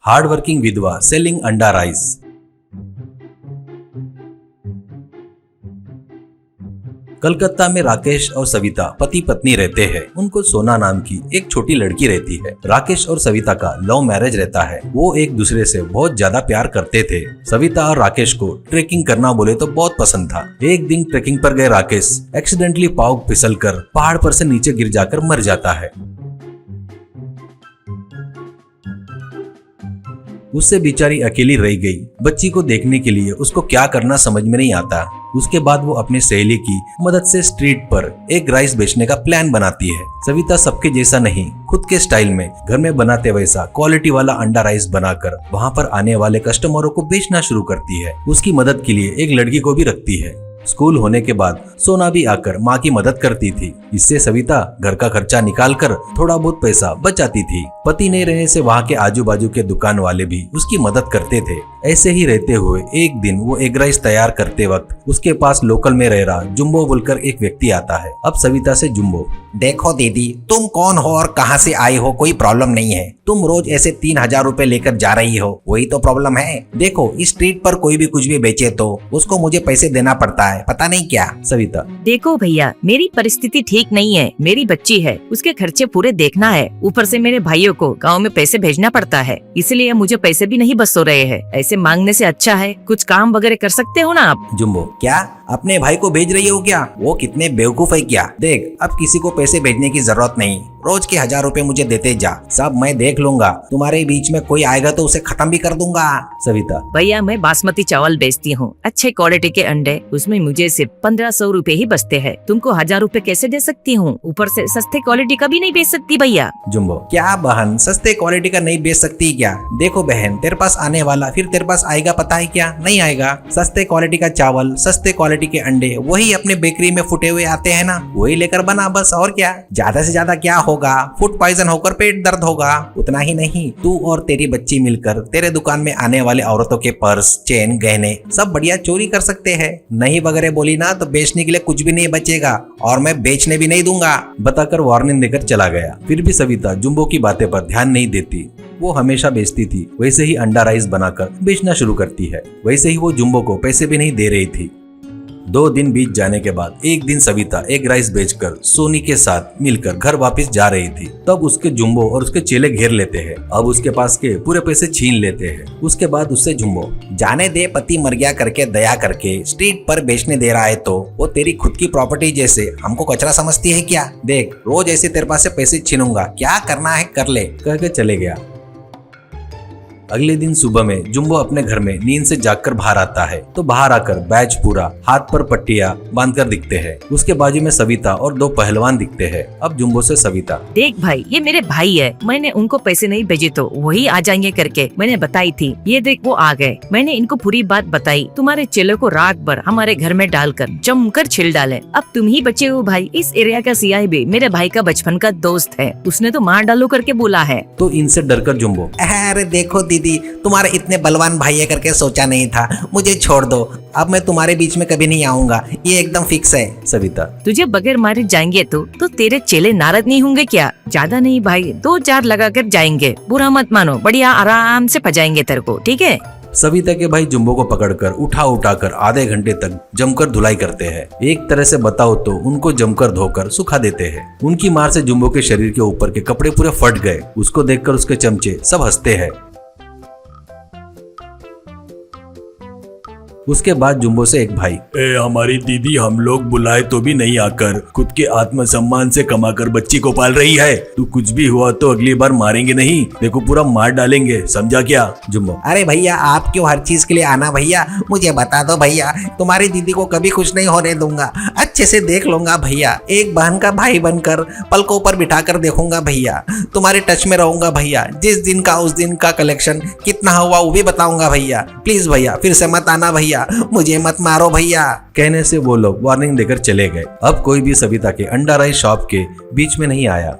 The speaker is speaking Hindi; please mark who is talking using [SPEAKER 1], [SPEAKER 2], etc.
[SPEAKER 1] हार्ड वर्किंग विधवा सेलिंग अंडा राइस। कलकत्ता में राकेश और सविता पति पत्नी रहते हैं। उनको सोना नाम की एक छोटी लड़की रहती है। राकेश और सविता का लव मैरिज रहता है। वो एक दूसरे से बहुत ज्यादा प्यार करते थे। सविता और राकेश को ट्रेकिंग करना बोले तो बहुत पसंद था। एक दिन ट्रेकिंग पर गए राकेश एक्सीडेंटली पाँव फिसलकर पहाड़ पर से नीचे गिर जाकर मर जाता है। उससे बेचारी अकेली रह गई। बच्ची को देखने के लिए उसको क्या करना समझ में नहीं आता। उसके बाद वो अपनी सहेली की मदद से स्ट्रीट पर एक राइस बेचने का प्लान बनाती है। सविता सबके जैसा नहीं, खुद के स्टाइल में घर में बनाते वैसा क्वालिटी वाला अंडा राइस बनाकर वहाँ पर आने वाले कस्टमरों को बेचना शुरू करती है। उसकी मदद के लिए एक लड़की को भी रखती है। स्कूल होने के बाद सोना भी आकर माँ की मदद करती थी। इससे सविता घर का खर्चा निकालकर थोड़ा बहुत पैसा बचाती थी। पति नहीं रहने से वहाँ के आजू बाजू के दुकान वाले भी उसकी मदद करते थे। ऐसे ही रहते हुए एक दिन वो एग राइस तैयार करते वक्त उसके पास लोकल में रह रहा जुम्बो बोलकर एक व्यक्ति आता है। अब सविता से जुम्बो,
[SPEAKER 2] देखो दीदी, तुम कौन हो और कहाँ से आई हो कोई प्रॉब्लम नहीं है। तुम रोज ऐसे 3000 रुपए लेकर जा रही हो, वही तो प्रॉब्लम है। देखो इस स्ट्रीट पर कोई भी कुछ भी बेचे तो उसको मुझे पैसे देना पड़ता है, पता नहीं क्या।
[SPEAKER 1] सविता,
[SPEAKER 3] देखो भैया, मेरी परिस्थिति ठीक नहीं है। मेरी बच्ची है, उसके खर्चे पूरे देखना है। ऊपर से मेरे भाइयों को गाँव में पैसे भेजना पड़ता है, इसलिए मुझे पैसे भी नहीं बच हो रहे हैं। ऐसे मांगने से अच्छा है कुछ काम वगैरह कर सकते हो ना आप।
[SPEAKER 1] जुम्बो,
[SPEAKER 2] क्या अपने भाई को भेज रही हो क्या? वो कितने बेवकूफ है क्या। देख अब किसी को पैसे भेजने की जरूरत नहीं, रोज के 1000 रुपए मुझे देते जा, सब मैं देख लूंगा। तुम्हारे बीच में कोई आएगा तो उसे खत्म भी कर दूंगा।
[SPEAKER 1] सविता,
[SPEAKER 3] भैया मैं बासमती चावल बेचती हूँ, अच्छे क्वालिटी के अंडे, उसमें मुझे सिर्फ 1500 रुपए ही बचते हैं। तुमको 1000 रुपए कैसे दे सकती हूँ? ऊपर से सस्ते क्वालिटी का भी नहीं बेच सकती भैया।
[SPEAKER 1] जुम्बो,
[SPEAKER 2] क्या बहन सस्ते क्वालिटी का नहीं बेच सकती क्या? देखो बहन, तेरे पास आने वाला फिर तेरे पास आएगा, पता है क्या? नहीं आएगा। सस्ते क्वालिटी का चावल, सस्ते क्वालिटी के अंडे वही अपने बेकरी में फुटे हुए आते हैं ना, वही लेकर बना बस। और क्या, ज्यादा से ज्यादा क्या होगा? फूड पॉइजन होकर पेट दर्द होगा, उतना ही नहीं तू और तेरी बच्ची मिलकर तेरे दुकान में आने वाले औरतों के पर्स, चेन, गहने सब बढ़िया चोरी कर सकते हैं। नहीं वगैरह बोली ना तो बेचने के लिए कुछ भी नहीं बचेगा और मैं बेचने भी नहीं दूंगा,
[SPEAKER 1] बताकर वार्निंग देकर चला गया। फिर भी सविता जुम्बो की बातें पर ध्यान नहीं देती। वो हमेशा बेचती थी, वैसे ही अंडा राइस बनाकर बेचना शुरू करती है। वैसे ही वो जुम्बो को पैसे भी नहीं दे रही थी। 2 दिन बीत जाने के बाद एक दिन सविता एग राइस बेचकर सोनी के साथ मिलकर घर वापस जा रही थी। तब उसके जुम्बो और उसके चेले घेर लेते हैं। अब उसके पास के पूरे पैसे छीन लेते हैं। उसके बाद उससे जुम्बो,
[SPEAKER 2] जाने दे, पति मर गया करके दया करके स्ट्रीट पर बेचने दे रहा है तो वो तेरी खुद की प्रॉपर्टी जैसे हमको कचरा समझती है क्या? देख रोज ऐसे तेरे पास से पैसे छीनूंगा, क्या करना है कर ले,
[SPEAKER 1] कह के चले गया। अगले दिन सुबह में जुम्बो अपने घर में नींद से जागकर बाहर आता है तो बाहर आकर बैच पूरा हाथ पर पट्टियां बांधकर दिखते हैं। उसके बाजू में सविता और 2 पहलवान दिखते हैं। अब जुम्बो से सविता,
[SPEAKER 3] देख भाई, ये मेरे भाई है, मैंने उनको पैसे नहीं भेजे तो वही आ जाएंगे करके मैंने बताई थी। ये देख वो आ गए। मैंने इनको पूरी बात बताई। तुम्हारे चेलों को रात भर हमारे घर में डालकर जमकर छिल डाले। अब तुम ही बचे हो भाई। इस एरिया का सीआई भी मेरे भाई का बचपन का दोस्त है, उसने तो मार डालो करके बोला है।
[SPEAKER 1] तो इनसे डरकर जुम्बो,
[SPEAKER 2] अरे देखो दीदी, तुम्हारे इतने बलवान भाई है करके सोचा नहीं था, मुझे छोड़ दो, अब मैं तुम्हारे बीच में कभी नहीं आऊंगा, ये एकदम फिक्स है।
[SPEAKER 1] सविता,
[SPEAKER 3] तुझे बगैर मारे जाएंगे तो तेरे चेले नाराज नहीं होंगे क्या? ज्यादा नहीं भाई, 2-4 लगा कर जाएंगे, बुरा मत मानो, बढ़िया आराम से पजाएंगे तेरे को, ठीक है?
[SPEAKER 1] सविता के भाई जुम्बो को पकड़कर उठाकर आधे घंटे तक जमकर धुलाई करते हैं। एक तरह से बताओ तो उनको जमकर धोकर सुखा देते हैं। उनकी मार से जुम्बो के शरीर के ऊपर के कपड़े पूरे फट गए। उसको देखकर उसके चमचे सब हंसते हैं। उसके बाद जुम्बो से एक भाई,
[SPEAKER 4] हमारी दीदी हम लोग बुलाए तो भी नहीं आकर खुद के आत्मसम्मान से कमाकर बच्ची को पाल रही है। तू कुछ भी हुआ तो अगली बार मारेंगे नहीं, देखो पूरा मार डालेंगे, समझा क्या?
[SPEAKER 1] जुम्बो,
[SPEAKER 2] अरे भैया आप क्यों हर चीज के लिए आना भैया, मुझे बता दो भैया, तुम्हारी दीदी को कभी खुश नहीं होने दूंगा, अच्छे से देख लूंगा भैया, एक बहन का भाई बनकर पलकों पर बिठा कर देखूंगा भैया, तुम्हारे टच में रहूंगा भैया, जिस दिन का उस दिन का कलेक्शन कितना हुआ वो भी बताऊंगा भैया, प्लीज भैया फिर से मत आना भैया, मुझे मत मारो भैया।
[SPEAKER 1] कहने से वो लोग वार्निंग देकर चले गए। अब कोई भी सविता के अंडा राइस शॉप के बीच में नहीं आया।